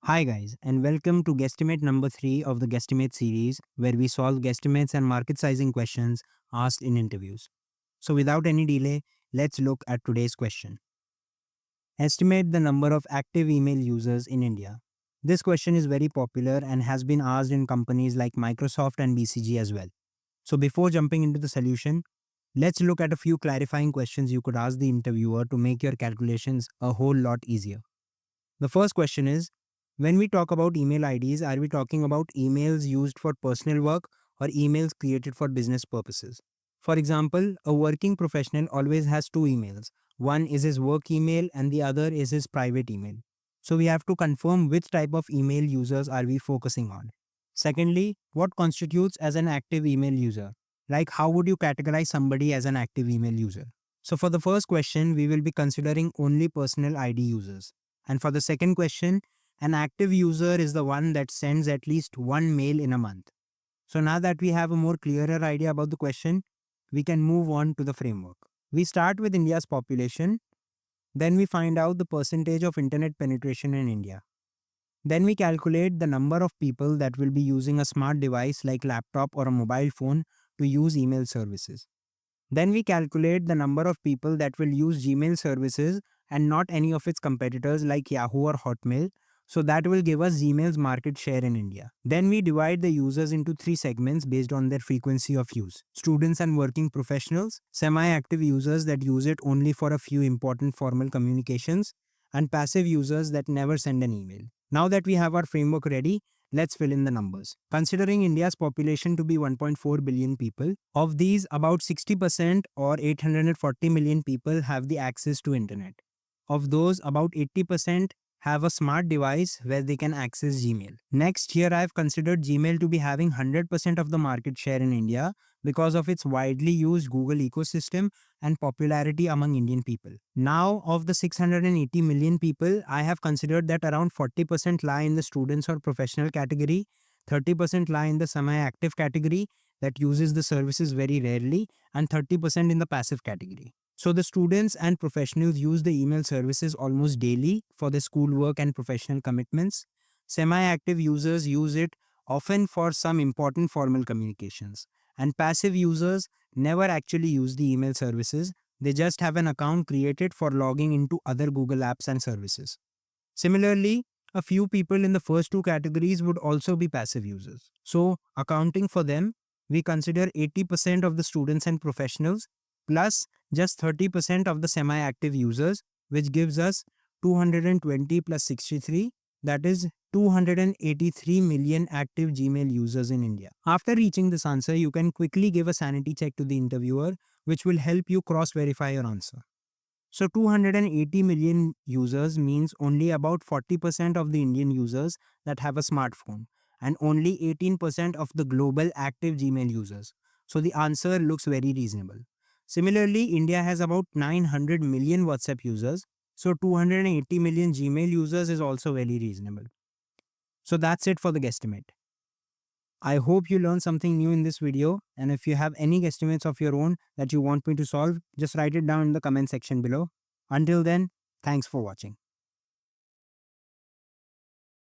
Hi guys, and welcome to Guesstimate number 3 of the Guesstimate series, where we solve guesstimates and market sizing questions asked in interviews. So without any delay, let's look at today's question. Estimate the number of active email users in India. This question is very popular and has been asked in companies like Microsoft and BCG as well. So before jumping into the solution, let's look at a few clarifying questions you could ask the interviewer to make your calculations a whole lot easier. The first question is, when we talk about email IDs, are we talking about emails used for personal work or emails created for business purposes? For example, a working professional always has two emails. One is his work email and the other is his private email. So we have to confirm which type of email users are we focusing on. Secondly, what constitutes as an active email user? Like how would you categorize somebody as an active email user? So for the first question, we will be considering only personal ID users. And for the second question, an active user is the one that sends at least one mail in a month. So now that we have a more clearer idea about the question, we can move on to the framework. We start with India's population, then we find out the percentage of internet penetration in India. Then we calculate the number of people that will be using a smart device like laptop or a mobile phone to use email services. Then we calculate the number of people that will use Gmail services and not any of its competitors like Yahoo or Hotmail. So that will give us Gmail's market share in India. Then we divide the users into three segments based on their frequency of use: students and working professionals, semi-active users that use it only for a few important formal communications, and passive users that never send an email. Now that we have our framework ready, let's fill in the numbers. Considering India's population to be 1.4 billion people, of these about 60% or 840 million people have the access to internet. Of those, about 80% have a smart device where they can access Gmail. Next, here I have considered Gmail to be having 100% of the market share in India because of its widely used Google ecosystem and popularity among Indian people. Now, of the 680 million people, I have considered that around 40% lie in the students or professional category, 30% lie in the semi-active category that uses the services very rarely, and 30% in the passive category. So the students and professionals use the email services almost daily for their schoolwork and professional commitments. Semi-active users use it often for some important formal communications. And passive users never actually use the email services. They just have an account created for logging into other Google apps and services. Similarly, a few people in the first two categories would also be passive users. So, accounting for them, we consider 80% of the students and professionals plus just 30% of the semi-active users, which gives us 220 plus 63, that is 283 million active Gmail users in India. After reaching this answer, you can quickly give a sanity check to the interviewer, which will help you cross-verify your answer. So 280 million users means only about 40% of the Indian users that have a smartphone and only 18% of the global active Gmail users. So the answer looks very reasonable. Similarly, India has about 900 million WhatsApp users. So 280 million Gmail users is also very reasonable. So that's it for the guesstimate. I hope you learned something new in this video, and if you have any guesstimates of your own that you want me to solve, just write it down in the comment section below. Until then, thanks for watching.